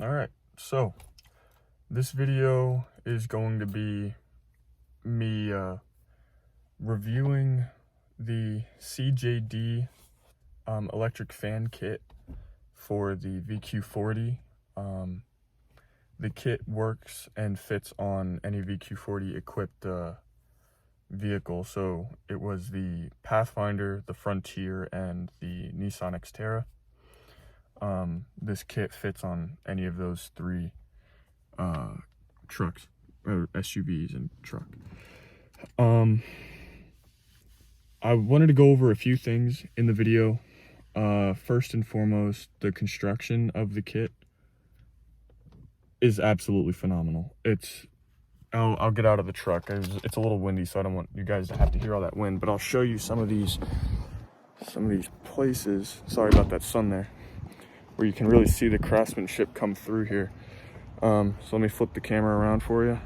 All right, so this video is going to be me reviewing the CJD electric fan kit for the VQ40. The kit works and fits on any VQ40 equipped vehicle. So it was the Pathfinder, the Frontier, and the Nissan Xterra. This kit fits on any of those three trucks, or SUVs and truck. I wanted to go over a few things in the video. First and foremost, the construction of the kit is absolutely phenomenal. I'll get out of the truck. It's a little windy, so I don't want you guys to have to hear all that wind, but I'll show you some of these places. Sorry about that sun there, where you can really see the craftsmanship come through here. So let me flip the camera around for you.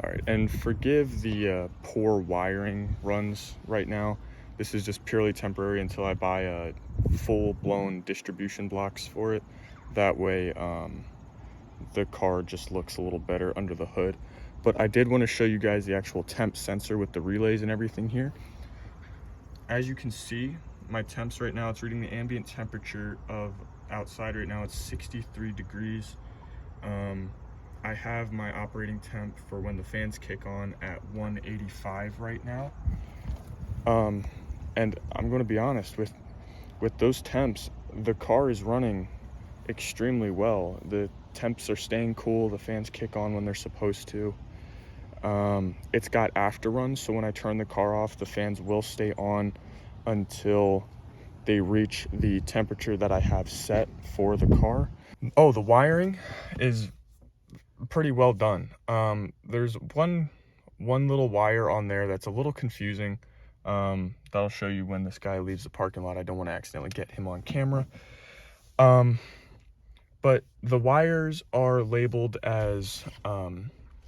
All right, and forgive the poor wiring runs right now. This is just purely temporary until I buy full-blown distribution blocks for it. That way the car just looks a little better under the hood. But I did want to show you guys the actual temp sensor with the relays and everything here. As you can see, my temps right now, it's reading the ambient temperature of outside right now. It's 63 degrees. I have my operating temp for when the fans kick on at 185 right now. And I'm going to be honest, with those temps, the car is running extremely well. The temps are staying cool. The fans kick on when they're supposed to. It's got after runs, so when I turn the car off, the fans will stay on until they reach the temperature that I have set for the car. Oh, the wiring is pretty well done. There's one little wire on there that's a little confusing. That'll show you when this guy leaves the parking lot. I don't want to accidentally get him on camera. But the wires are labeled as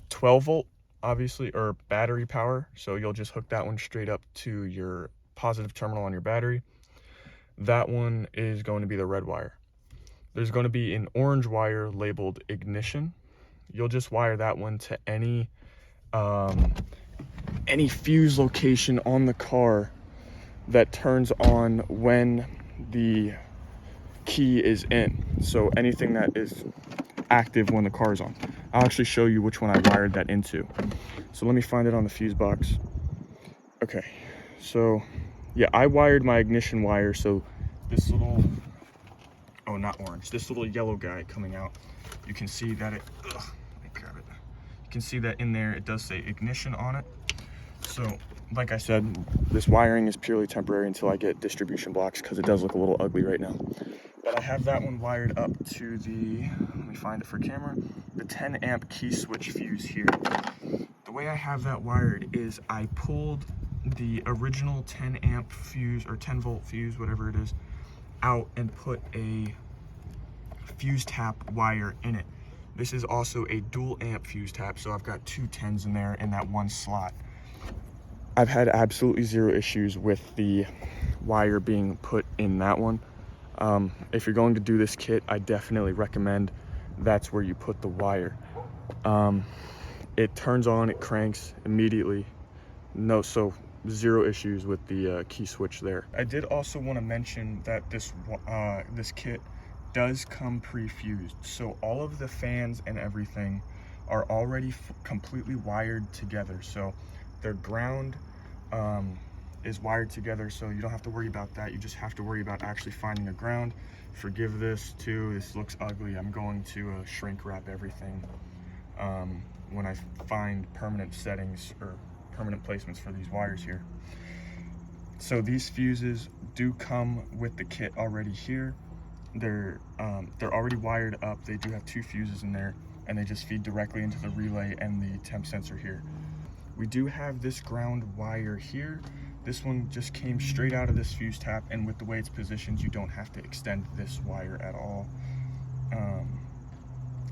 12 volt, obviously, or battery power. So you'll just hook that one straight up to your positive terminal on your battery. That one is going to be the red wire. There's going to be an orange wire labeled ignition. You'll just wire that one to any fuse location on the car that turns on when the key is in. So anything that is active when the car is on. I'll actually show you which one I wired that into. So let me find it on the fuse box. Okay, so yeah, I wired my ignition wire. So this little, oh, not orange, this little yellow guy coming out, you can see that it, let me grab it. You can see that in there, it does say ignition on it. So like I said, this wiring is purely temporary until I get distribution blocks, because it does look a little ugly right now. But I have that one wired up to the, let me find it for camera, the 10 amp key switch fuse here. The way I have that wired is I pulled the original 10 amp fuse, or 10 volt fuse, whatever it is, out and put a fuse tap wire in it. This is also a dual amp fuse tap, so I've got two 10s in there in that one slot. I've had absolutely zero issues with the wire being put in that one. If you're going to do this kit, I definitely recommend that's where you put the wire. It turns on, it cranks immediately. So zero issues with the key switch there. I did also want to mention that this kit does come pre-fused. So all of the fans and everything are already completely wired together. So their ground is wired together, so you don't have to worry about that. You just have to worry about actually finding a ground. Forgive this too, this looks ugly. I'm going to shrink wrap everything when I find permanent settings or permanent placements for these wires here. So these fuses do come with the kit already here. They're already wired up. They do have two fuses in there, and they just feed directly into the relay and the temp sensor here. We do have this ground wire here. This one just came straight out of this fuse tap, and with the way it's positioned, you don't have to extend this wire at all.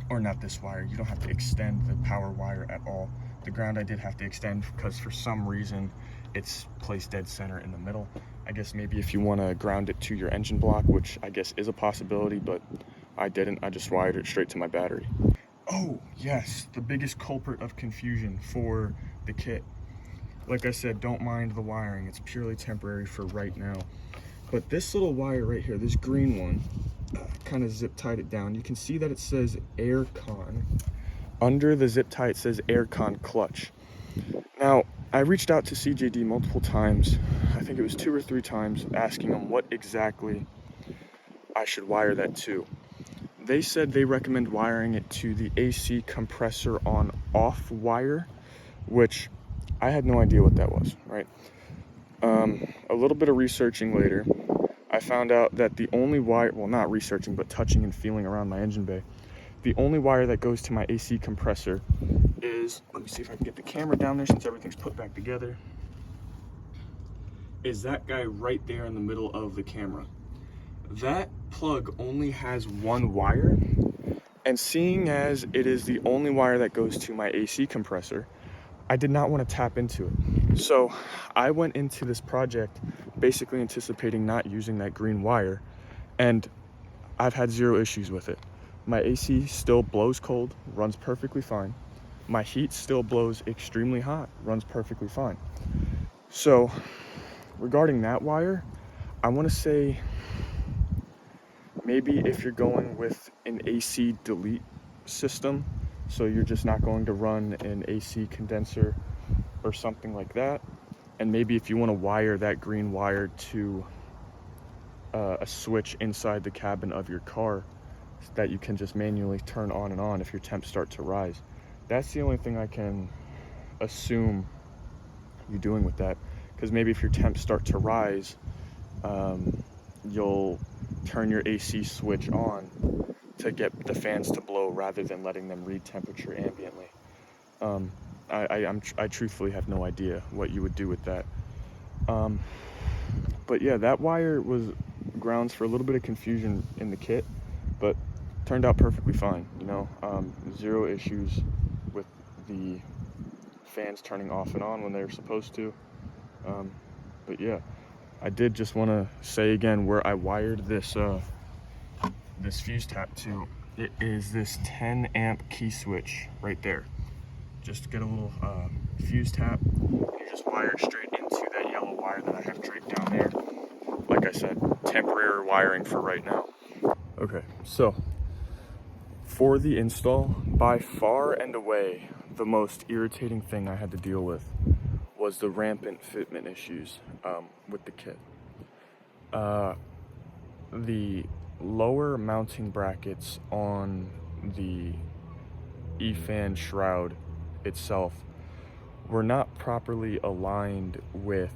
Or not this wire, you don't have to extend the power wire at all. The ground I did have to extend because for some reason it's placed dead center in the middle. I guess maybe if you want to ground it to your engine block, which I guess is a possibility, but I didn't. I just wired it straight to my battery. Oh, yes, the biggest culprit of confusion for the kit. Like I said, don't mind the wiring. It's purely temporary for right now. But this little wire right here, this green one, kind of zip tied it down. You can see that it says Aircon. Under the zip tie, it says Aircon clutch. Now, I reached out to CJD multiple times. I think it was 2 or 3 times, asking them what exactly I should wire that to. They said they recommend wiring it to the AC compressor on off wire, which I had no idea what that was, right? A little bit of researching later, I found out that the only wire, well, not researching, but touching and feeling around my engine bay, the only wire that goes to my AC compressor is, let me see if I can get the camera down there since everything's put back together, is that guy right there in the middle of the camera. That plug only has one wire, and seeing as it is the only wire that goes to my AC compressor, I did not want to tap into it. So I went into this project basically anticipating not using that green wire, and I've had 0 issues with it. My AC still blows cold, runs perfectly fine. My heat still blows extremely hot, runs perfectly fine. So regarding that wire, I want to say maybe if you're going with an AC delete system, so you're just not going to run an AC condenser or something like that, and maybe if you want to wire that green wire to a switch inside the cabin of your car that you can just manually turn on and on if your temps start to rise. That's the only thing I can assume you're doing with that, because maybe if your temps start to rise, you'll turn your AC switch on to get the fans to blow rather than letting them read temperature ambiently. I truthfully have no idea what you would do with that. But yeah, that wire was grounds for a little bit of confusion in the kit, but turned out perfectly fine, you know. 0 issues with the fans turning off and on when they're supposed to. But yeah, I did just want to say again where I wired this this fuse tap to. It is this 10 amp key switch right there. Just get a little fuse tap, and you just wire it straight into that yellow wire that I have draped down there. Like I said, temporary wiring for right now. Okay, so for the install, by far and away, the most irritating thing I had to deal with was the rampant fitment issues with the kit. The lower mounting brackets on the E-fan shroud itself were not properly aligned with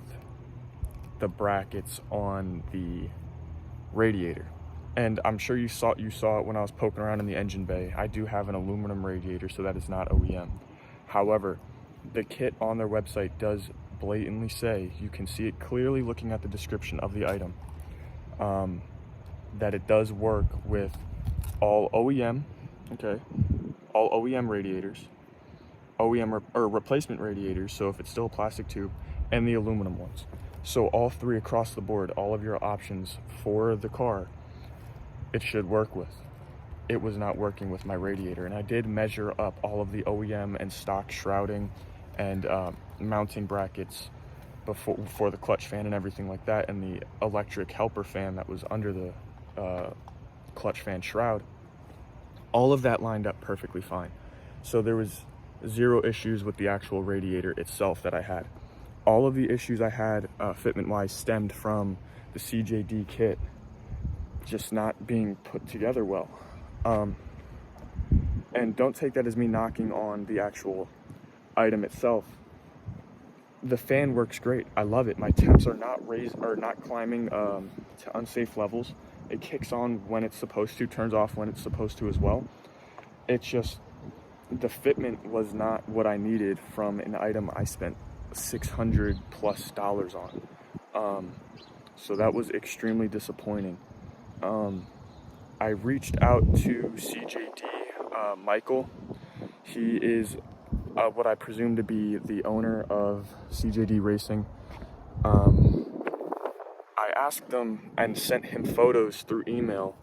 the brackets on the radiator. And I'm sure you saw it when I was poking around in the engine bay. I do have an aluminum radiator, so that is not OEM. However, the kit on their website does blatantly say, you can see it clearly looking at the description of the item, that it does work with all OEM, okay, all OEM radiators, OEM or replacement radiators, so if it's still a plastic tube, and the aluminum ones. So all 3 across the board, all of your options for the car, it should work with. It was not working with my radiator, and I did measure up all of the OEM and stock shrouding and mounting brackets for the clutch fan and everything like that, and the electric helper fan that was under the clutch fan shroud. All of that lined up perfectly fine. So there was 0 issues with the actual radiator itself that I had. All of the issues I had fitment-wise stemmed from the CJD kit just not being put together well. And don't take that as me knocking on the actual item itself. The fan works great. I love it. My temps are not climbing to unsafe levels. It kicks on when it's supposed to, turns off when it's supposed to as well. It's just the fitment was not what I needed from an item I spent $600+ on. So that was extremely disappointing. I reached out to CJD, Michael. He is what I presume to be the owner of CJD Racing. I asked them and sent him photos through email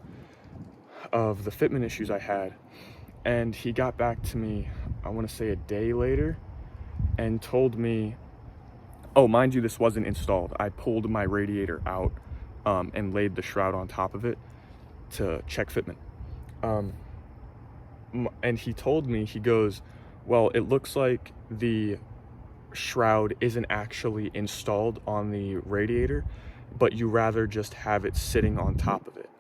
of the fitment issues I had. And he got back to me, I want to say a day later, and told me, oh, mind you, this wasn't installed. I pulled my radiator out and laid the shroud on top of it to check fitment. And he told me, he goes, well, it looks like the shroud isn't actually installed on the radiator, but you rather just have it sitting on top of it.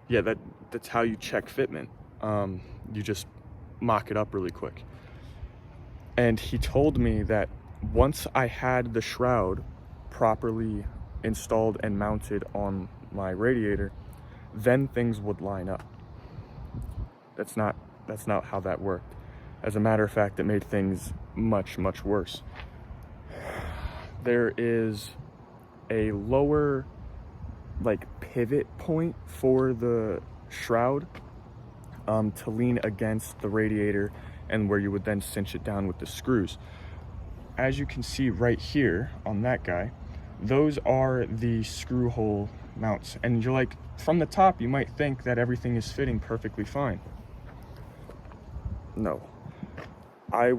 Yeah, that's how you check fitment. You just mock it up really quick. And he told me that once I had the shroud properly installed and mounted on my radiator, then things would line up. That's not how that worked. As a matter of fact, it made things much, much worse. There is a lower pivot point for the shroud to lean against the radiator, and where you would then cinch it down with the screws. As you can see right here on that guy, those are the screw hole mounts. And you're like, from the top, you might think that everything is fitting perfectly fine. No. I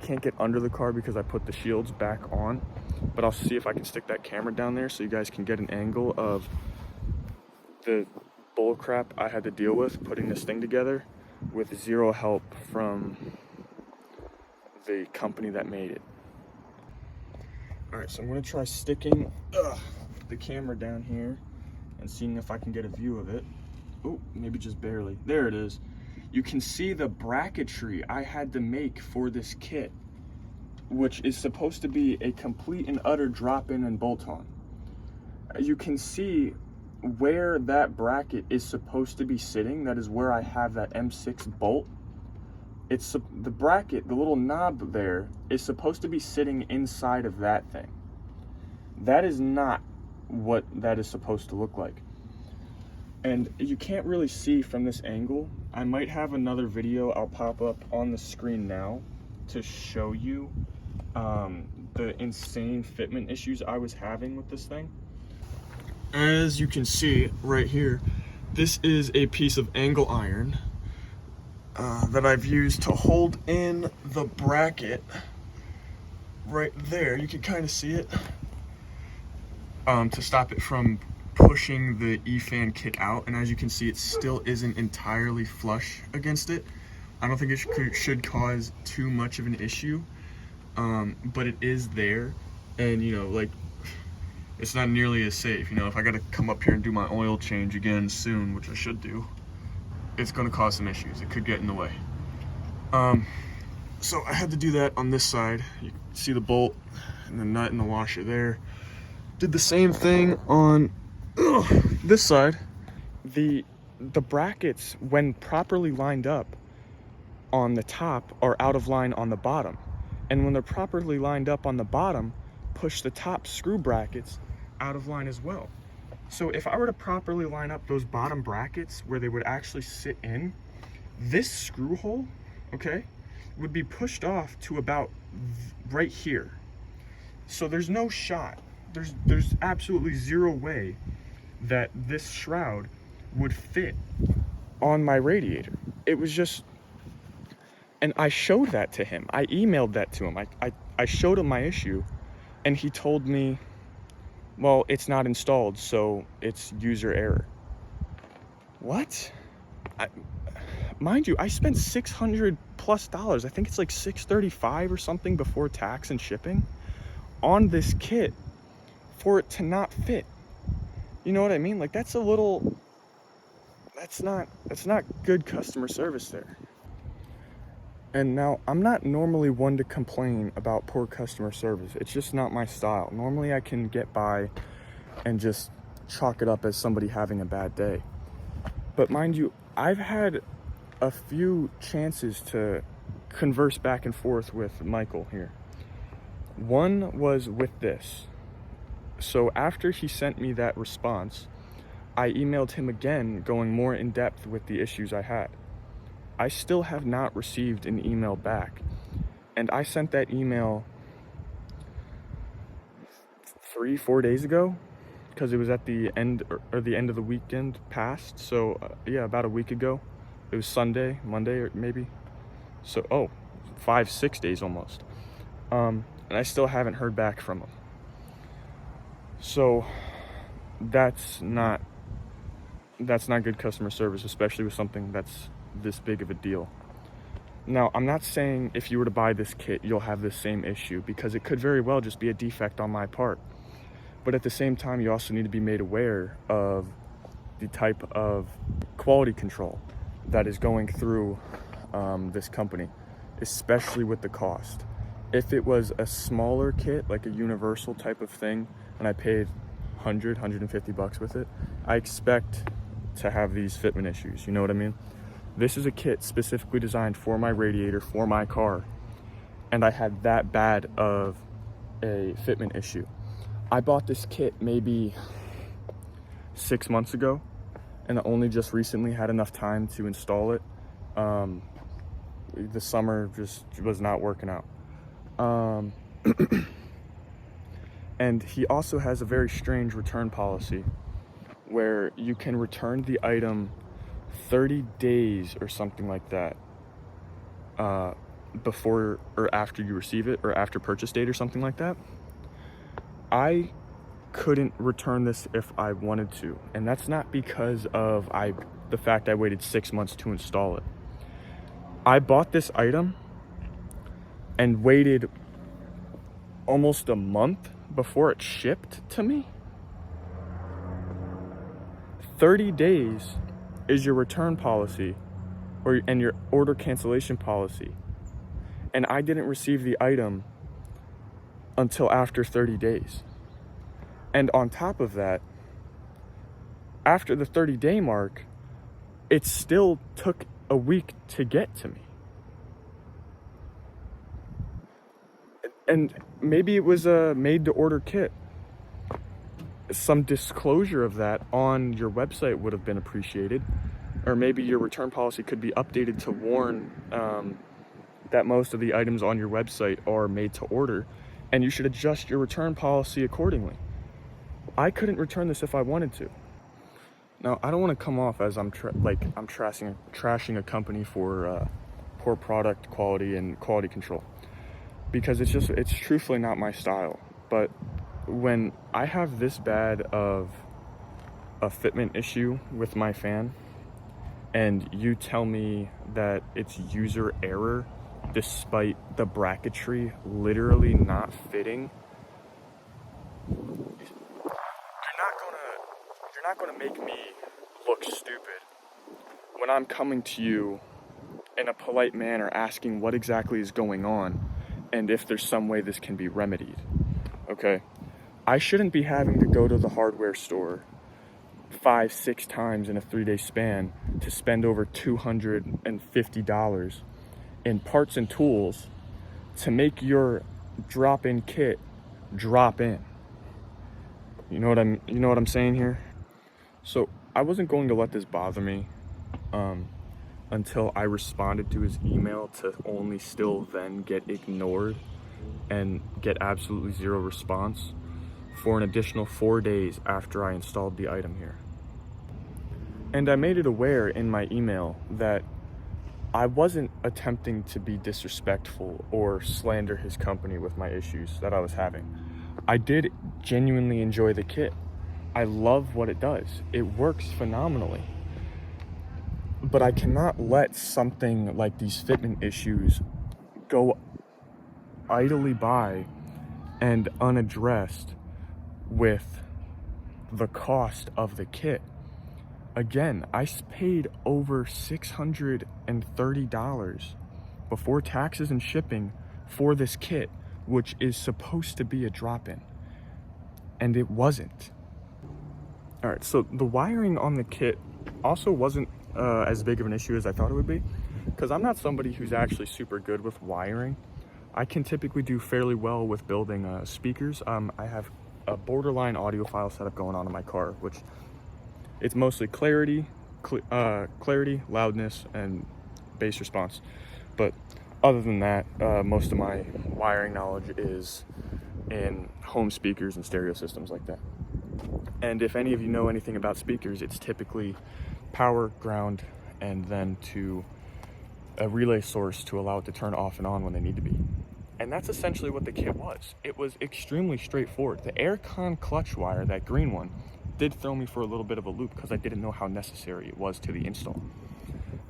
can't get under the car because I put the shields back on, but I'll see if I can stick that camera down there so you guys can get an angle of the bull crap I had to deal with putting this thing together with zero help from the company that made it. All right, so I'm gonna try sticking the camera down here and seeing if I can get a view of it. Oh, maybe just barely. There it is. You can see the bracketry I had to make for this kit, which is supposed to be a complete and utter drop-in and bolt-on. You can see where that bracket is supposed to be sitting. That is where I have that M6 bolt. It's the bracket, the little knob there, is supposed to be sitting inside of that thing. That is not what that is supposed to look like. And you can't really see from this angle. I might have another video I'll pop up on the screen now to show you the insane fitment issues I was having with this thing. As you can see right here, this is a piece of angle iron that I've used to hold in the bracket right there. You can kind of see it to stop it from pushing the E-fan kit out. And as you can see, it still isn't entirely flush against it. I don't think it should cause too much of an issue, but it is there. And it's not nearly as safe. If I gotta come up here and do my oil change again soon, which I should do, it's gonna cause some issues. It could get in the way. So I had to do that on this side. You can see the bolt and the nut and the washer there. Did the same thing on this side. The brackets, when properly lined up on the top, are out of line on the bottom. And when they're properly lined up on the bottom, push the top screw brackets out of line as well. So if I were to properly line up those bottom brackets where they would actually sit in, this screw hole, okay, would be pushed off to about right here. So there's no shot. There's absolutely zero way that this shroud would fit on my radiator. It was just, and I showed that to him. I emailed that to him. I showed him my issue, and he told me, well, it's not installed, so it's user error. What? Mind you, I spent $600 plus. I think it's like $635 or something before tax and shipping on this kit for it to not fit. You know what I mean? That's not good customer service there. And now, I'm not normally one to complain about poor customer service. It's just not my style. Normally I can get by and just chalk it up as somebody having a bad day. But mind you, I've had a few chances to converse back and forth with Michael here. One was with this. So after he sent me that response, I emailed him again, going more in depth with the issues I had. I still have not received an email back. And I sent that email 3-4 days ago. because it was at the end or the end of the weekend passed. So yeah, about a week ago. It was Sunday, Monday, or maybe. So 5-6 days almost. And I still haven't heard back from them. So that's not good customer service, especially with something that's this big of a deal. Now, I'm not saying if you were to buy this kit, you'll have the same issue, because it could very well just be a defect on my part. But at the same time, you also need to be made aware of the type of quality control that is going through this company, especially with the cost. If it was a smaller kit, like a universal type of thing, and I paid $150 with it, I expect to have these fitment issues, you know what I mean? This is a kit specifically designed for my radiator, for my car, and I had that bad of a fitment issue. I bought this kit maybe 6 months ago, and I only just recently had enough time to install it. The summer just was not working out. And he also has a very strange return policy where you can return the item 30 days or something like that before or after you receive it, or after purchase date or something like that. I couldn't return this if I wanted to, and that's not because of the fact I waited 6 months to install it. I bought this item and waited almost a month before it shipped to me. 30 days is your return policy and your order cancellation policy, and I didn't receive the item until after 30 days. And on top of that, after the 30-day mark, it still took a week to get to me. And maybe it was a made-to-order kit. Some disclosure of that on your website would have been appreciated. Or maybe your return policy could be updated to warn that most of the items on your website are made to order, and you should adjust your return policy accordingly. I couldn't return this if I wanted to. Now, I don't want to come off as I'm trashing a company for poor product quality and quality control, because it's truthfully not my style. But when I have this bad of a fitment issue with my fan, and you tell me that it's user error despite the bracketry literally not fitting, you're not gonna make me look stupid when I'm coming to you in a polite manner asking what exactly is going on and if there's some way this can be remedied. Okay? I shouldn't be having to go to the hardware store 5-6 times in a 3-day span to spend over $250 in parts and tools to make your drop-in kit drop in. You know what I'm saying here? So I wasn't going to let this bother me until I responded to his email, to only still then get ignored and get absolutely zero response for an additional 4 days after I installed the item here. And I made it aware in my email that I wasn't attempting to be disrespectful or slander his company with my issues that I was having. I did genuinely enjoy the kit. I love what it does. It works phenomenally. But I cannot let something like these fitment issues go idly by and unaddressed with the cost of the kit. Again, I paid over $630 before taxes and shipping for this kit, which is supposed to be a drop-in, and it wasn't. All right, so the wiring on the kit also wasn't as big of an issue as I thought it would be, because I'm not somebody who's actually super good with wiring. I can typically do fairly well with building speakers. I have a borderline audiophile setup going on in my car, which it's mostly clarity, loudness, and bass response. But other than that, most of my wiring knowledge is in home speakers and stereo systems like that. And if any of you know anything about speakers, it's typically power, ground, and then to a relay source to allow it to turn off and on when they need to be. And that's essentially what the kit was. It was extrememely straightforward. The aircon clutch wire, that green one, did throw me for a little bit of a loop because I didn't know how necessary it was to the install.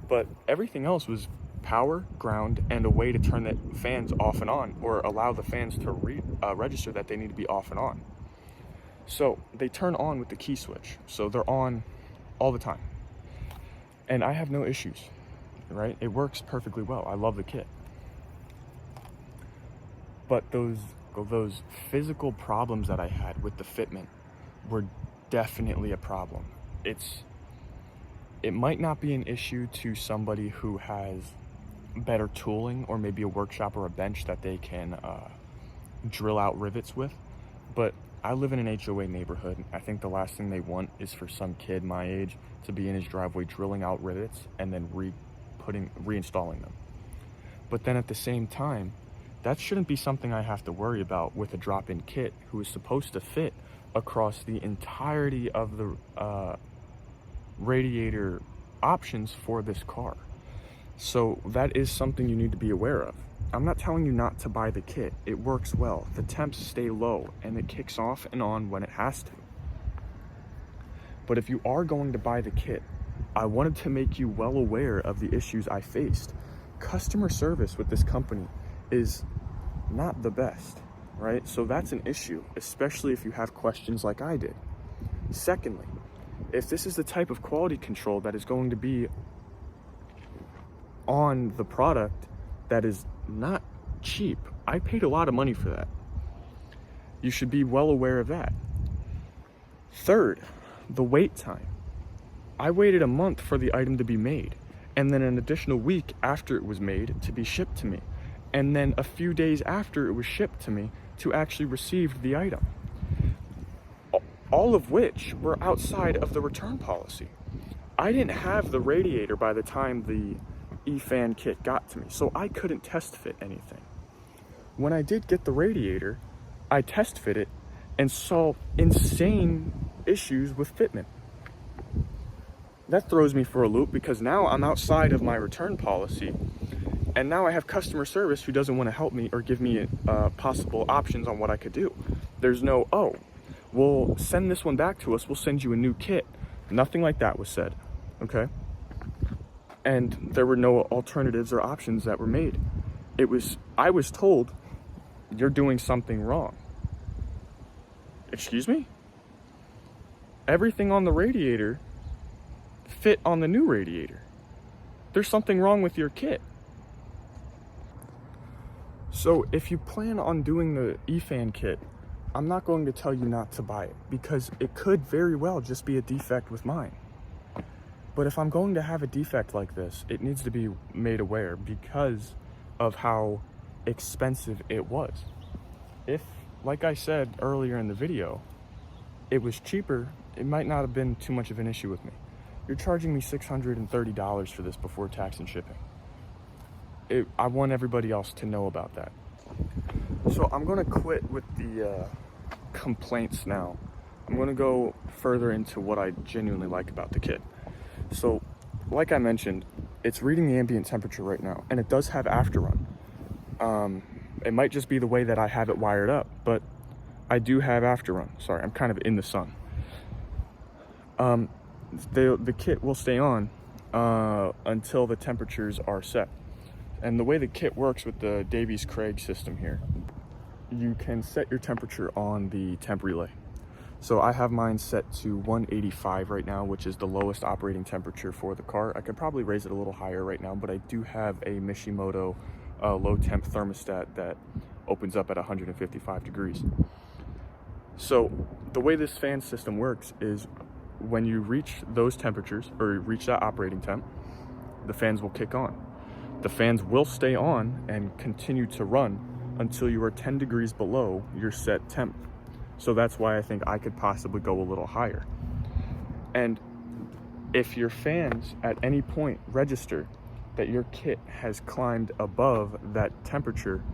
But everything else was power, ground, and a way to turn the fans off and on, or allow the fans to register that they need to be off and on. So they turn on with the key switch. So they're on all the time. And I have no issues, right? It works perfectly well. I love the kit. But those physical problems that I had with the fitment were definitely a problem. It might not be an issue to somebody who has better tooling, or maybe a workshop or a bench that they can drill out rivets with, but I live in an HOA neighborhood. I think the last thing they want is for some kid my age to be in his driveway drilling out rivets and then reinstalling them. But then at the same time, that shouldn't be something I have to worry about with a drop-in kit who is supposed to fit across the entirety of the radiator options for this car. So that is something you need to be aware of. I'm not telling you not to buy the kit. It works well. The temps stay low and it kicks off and on when it has to. But if you are going to buy the kit, I wanted to make you well aware of the issues I faced. Customer service with this company is not the best, right? So that's an issue, especially if you have questions like I did. Secondly, if this is the type of quality control that is going to be on the product that is not cheap, I paid a lot of money for that. You should be well aware of that. Third, the wait time. I waited a month for the item to be made, and then an additional week after it was made to be shipped to me, and then a few days after it was shipped to me to actually receive the item. All of which were outside of the return policy. I didn't have the radiator by the time the E-fan kit got to me, so I couldn't test fit anything. When I did get the radiator, I test fit it and saw insane issues with fitment. That throws me for a loop because now I'm outside of my return policy, and now I have customer service who doesn't want to help me or give me possible options on what I could do. There's no, oh, we'll send this one back to us, we'll send you a new kit. Nothing like that was said, okay? And there were no alternatives or options that were made. I was told, you're doing something wrong. Excuse me? Everything on the radiator fit on the new radiator. There's something wrong with your kit. So if you plan on doing the E-fan kit, I'm not going to tell you not to buy it, because it could very well just be a defect with mine. But if I'm going to have a defect like this, it needs to be made aware because of how expensive it was. If, like I said earlier in the video, it was cheaper, it might not have been too much of an issue with me. You're charging me $630 for this before tax and shipping. I want everybody else to know about that. So I'm gonna quit with the complaints now. I'm gonna go further into what I genuinely like about the kit. So, like I mentioned, it's reading the ambient temperature right now, and it does have afterrun. It might just be the way that I have it wired up, but I do have afterrun. Sorry, I'm kind of in the sun. The kit will stay on until the temperatures are set. And the way the kit works with the Davies-Craig system here, you can set your temperature on the temp relay. So I have mine set to 185 right now, which is the lowest operating temperature for the car. I could probably raise it a little higher right now, but I do have a Mishimoto low temp thermostat that opens up at 155 degrees. So the way this fan system works is when you reach those temperatures, or reach that operating temp, the fans will kick on. The fans will stay on and continue to run until you are 10 degrees below your set temp. So that's why I think I could possibly go a little higher. And if your fans at any point register that your kit has climbed above that temperature,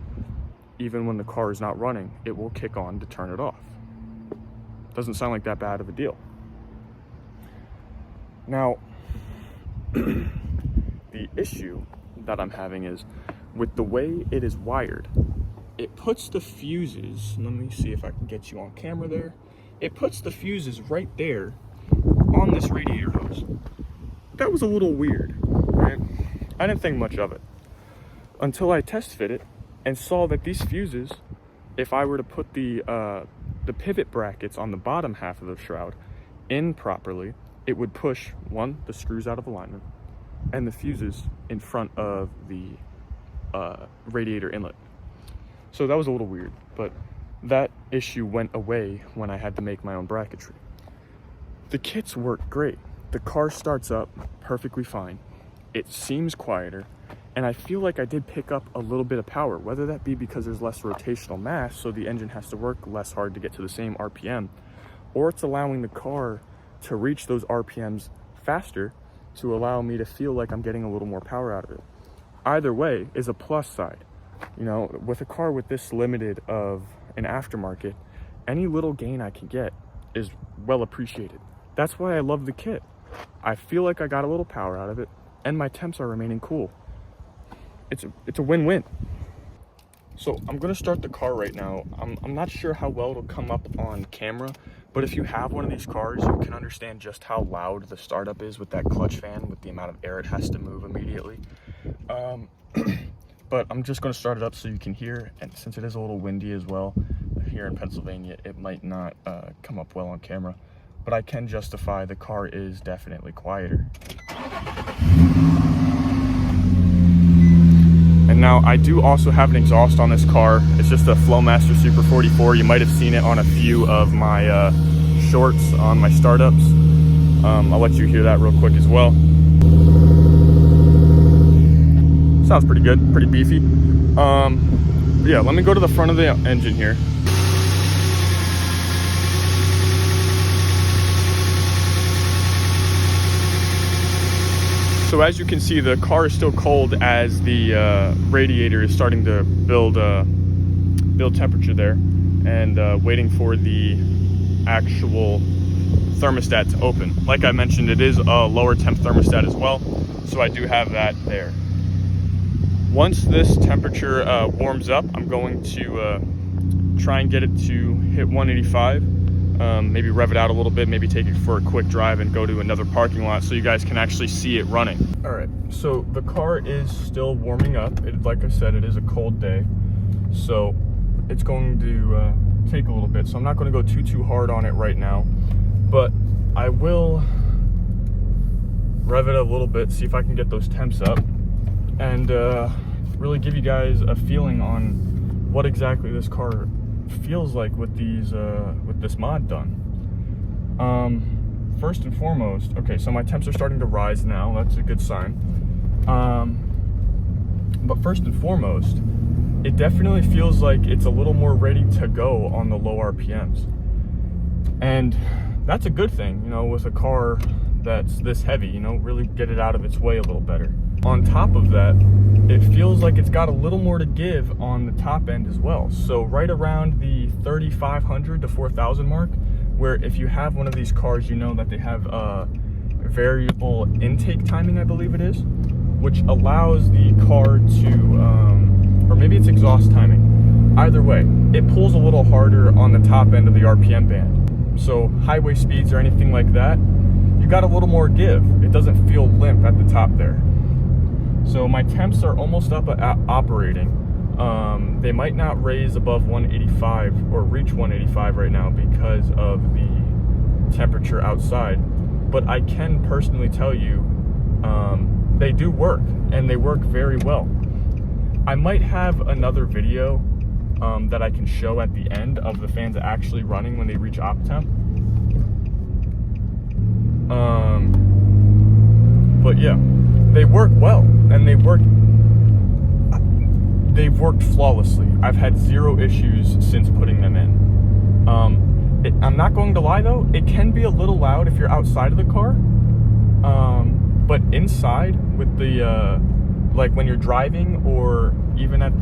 even when the car is not running, it will kick on to turn it off. Doesn't sound like that bad of a deal. Now, the issue that I'm having is with the way it is wired, it puts the fuses, let me see if I can get you on camera there. It puts the fuses right there on this radiator hose. That was a little weird, right? I didn't think much of it until I test fit it and saw that these fuses, if I were to put the pivot brackets on the bottom half of the shroud in properly, it would push, one, the screws out of alignment, and the fuses in front of the radiator inlet. So that was a little weird, but that issue went away when I had to make my own bracketry. The kits work great. The car starts up perfectly fine. It seems quieter, and I feel like I did pick up a little bit of power, whether that be because there's less rotational mass, so the engine has to work less hard to get to the same RPM, or it's allowing the car to reach those RPMs faster to allow me to feel like I'm getting a little more power out of it. Either way is a plus side. You know, with a car with this limited of an aftermarket, any little gain I can get is well appreciated. That's why I love the kit. I feel like I got a little power out of it, and my temps are remaining cool. It's a win-win. So I'm gonna start the car right now. I'm not sure how well it'll come up on camera, but if you have one of these cars, you can understand just how loud the startup is with that clutch fan, with the amount of air it has to move immediately. But I'm just gonna start it up so you can hear, and since it is a little windy as well, here in Pennsylvania, it might not come up well on camera, but I can justify the car is definitely quieter. And now I do also have an exhaust on this car. It's just a Flowmaster Super 44. You might have seen it on a few of my shorts on my startups. I'll let you hear that real quick as well. Sounds pretty good, pretty beefy. Yeah, let me go to the front of the engine here. So as you can see, the car is still cold as the radiator is starting to build temperature there, and waiting for the actual thermostat to open. Like I mentioned, it is a lower temp thermostat as well, so I do have that there. Once this temperature warms up, I'm going to try and get it to hit 185. Maybe rev it out a little bit, maybe take it for a quick drive and go to another parking lot so you guys can actually see it running. All right, so the car is still warming up. Like I said, it is a cold day, so it's going to take a little bit. So I'm not going to go too hard on it right now, but I will rev it a little bit, see if I can get those temps up, and really give you guys a feeling on what exactly this car feels like with these with this mod done. First and foremost, okay, so my temps are starting to rise now. That's a good sign. But first and foremost, it definitely feels like it's a little more ready to go on the low RPMs, and that's a good thing, you know, with a car that's this heavy. You know, really get it out of its way a little better. On top of that, it feels like it's got a little more to give on the top end as well. So right around the 3,500 to 4,000 mark, where if you have one of these cars, you know that they have variable intake timing, I believe it is, which allows the car to, or maybe it's exhaust timing. Either way, it pulls a little harder on the top end of the RPM band. So highway speeds or anything like that, you got a little more give. It doesn't feel limp at the top there. So my temps are almost up at operating. They might not raise above 185 or reach 185 right now because of the temperature outside, but I can personally tell you they do work, and they work very well. I might have another video that I can show at the end of the fans actually running when they reach op temp. But yeah, they work well, and they've worked flawlessly. I've had zero issues since putting them in. I'm not going to lie though, it can be a little loud if you're outside of the car, but inside with the like when you're driving, or even at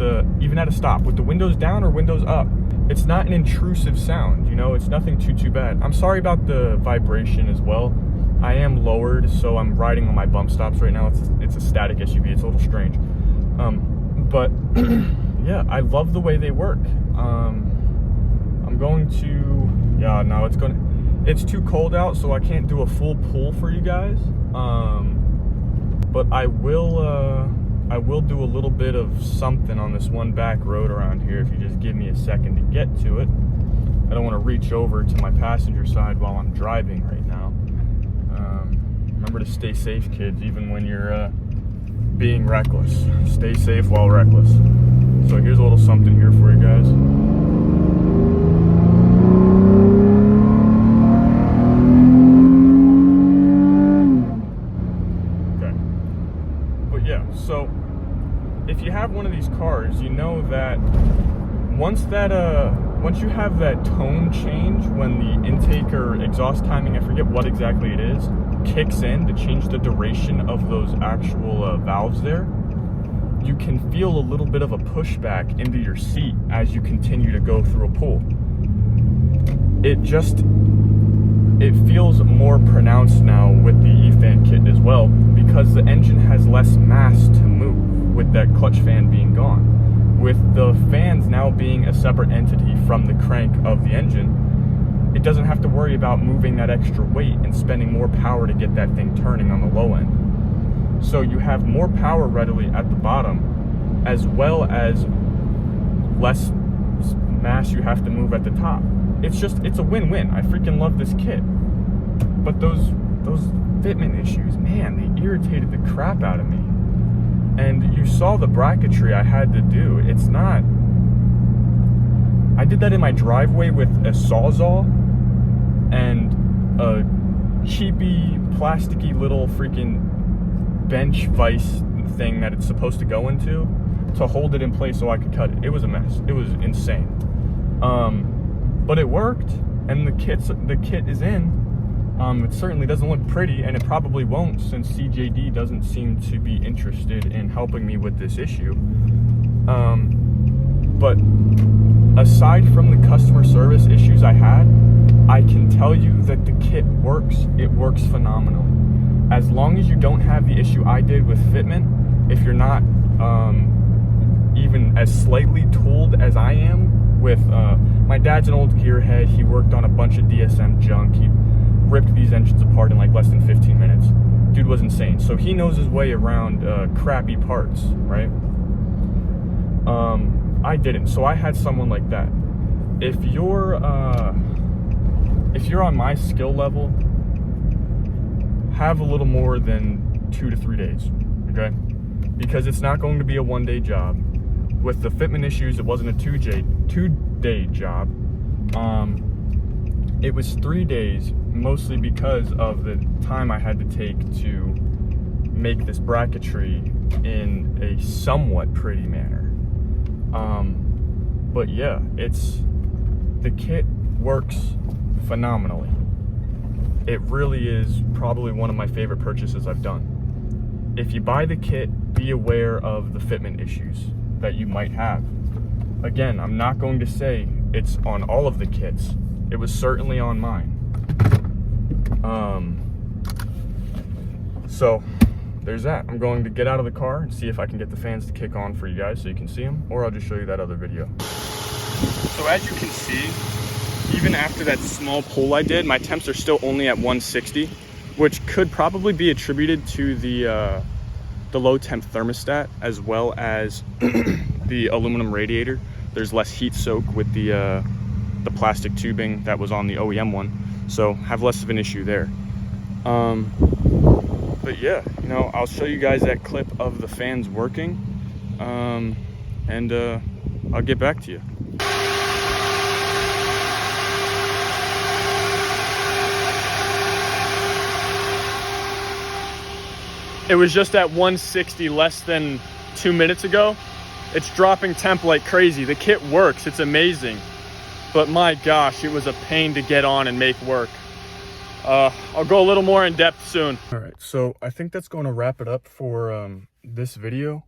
a stop with the windows down or windows up, it's not an intrusive sound, you know, it's nothing too bad. I'm sorry about the vibration as well. I am lowered, so I'm riding on my bump stops right now. It's a static SUV, it's a little strange. But yeah, I love the way they work. I'm going to, yeah, no, it's too cold out, so I can't do a full pull for you guys. But I will do a little bit of something on this one back road around here if you just give me a second to get to it. I don't want to reach over to my passenger side while I'm driving right now. Remember to stay safe, kids, even when you're being reckless. Stay safe while reckless. So here's a little something here for you guys. Okay. But yeah, so if you have one of these cars, you know that once you have that tone change, when the intake or exhaust timing, I forget what exactly it is, kicks in to change the duration of those actual valves there, you can feel a little bit of a pushback into your seat as you continue to go through a pull. It feels more pronounced now with the E-fan kit as well, because the engine has less mass to move with that clutch fan being gone. With the fans now being a separate entity from the crank of the engine, it doesn't have to worry about moving that extra weight and spending more power to get that thing turning on the low end. So you have more power readily at the bottom, as well as less mass you have to move at the top. It's a win-win. I freaking love this kit. But those fitment issues, man, they irritated the crap out of me. And you saw the bracketry I had to do. It's not... I did that in my driveway with a Sawzall and a cheapy, plasticky little freaking bench vise thing that it's supposed to go into to hold it in place so I could cut it. It was a mess. It was insane. But it worked, and the kit is in. It certainly doesn't look pretty, and it probably won't, since CJD doesn't seem to be interested in helping me with this issue. But aside from the customer service issues I had, I can tell you that the kit works. It works phenomenally. As long as you don't have the issue I did with fitment, if you're not even as slightly tooled as I am with, my dad's an old gearhead. He worked on a bunch of DSM junk. He ripped these engines apart in like less than 15 minutes. Dude was insane. So he knows his way around crappy parts, right? I didn't. So I had someone like that. If you're on my skill level, have a little more than 2 to 3 days, okay? Because it's not going to be a one-day job. With the fitment issues, it wasn't a two-day job. It was 3 days, mostly because of the time I had to take to make this bracketry in a somewhat pretty manner. But yeah, the kit works phenomenally. It really is probably one of my favorite purchases I've done. If you buy the kit, be aware of the fitment issues that you might have. Again, I'm not going to say it's on all of the kits. It was certainly on mine. So there's that. I'm going to get out of the car and see if I can get the fans to kick on for you guys so you can see them, or I'll just show you that other video. So as you can see, even after that small pull I did, my temps are still only at 160, which could probably be attributed to the low temp thermostat, as well as the aluminum radiator. There's less heat soak with the plastic tubing that was on the OEM one, so have less of an issue there. But yeah, you know, I'll show you guys that clip of the fans working, and I'll get back to you. It was just at 160 less than 2 minutes ago. It's dropping temp like crazy. The kit works, it's amazing. But my gosh, it was a pain to get on and make work. I'll go a little more in depth soon. All right, so I think that's going to wrap it up for this video.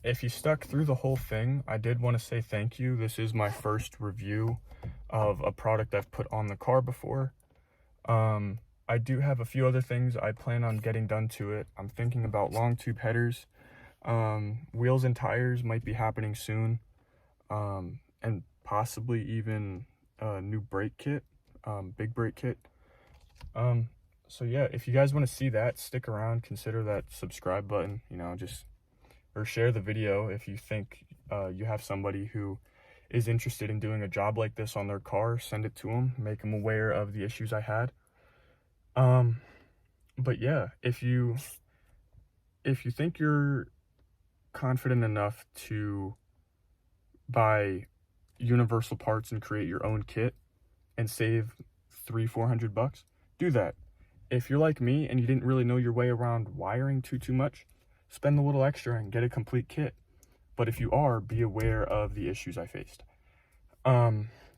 If you stuck through the whole thing, I did want to say thank you. This is my first review of a product I've put on the car before. I do have a few other things I plan on getting done to it. I'm thinking about long tube headers. Wheels and tires might be happening soon. And possibly even a new brake kit, big brake kit. So yeah, if you guys want to see that, stick around, consider that subscribe button, you know, or share the video if you think you have somebody who is interested in doing a job like this on their car. Send it to them, make them aware of the issues I had. But yeah, if you think you're confident enough to buy universal parts and create your own kit and save $300-400, do that. If you're like me and you didn't really know your way around wiring too much, spend a little extra and get a complete kit. But if you are, be aware of the issues I faced.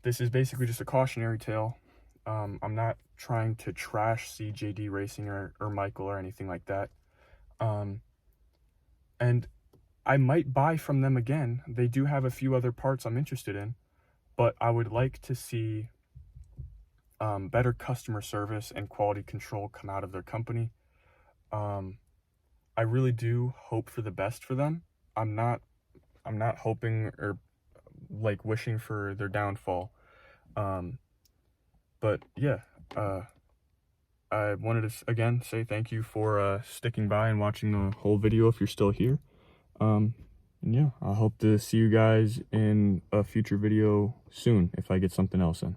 This is basically just a cautionary tale. I'm not trying to trash CJD Racing or Michael or anything like that. And I might buy from them again. They do have a few other parts I'm interested in, but I would like to see better customer service and quality control come out of their company. I really do hope for the best for them. I'm not hoping or like wishing for their downfall. But yeah, I wanted to again say thank you for sticking by and watching the whole video if you're still here. And yeah, I hope to see you guys in a future video soon if I get something else in.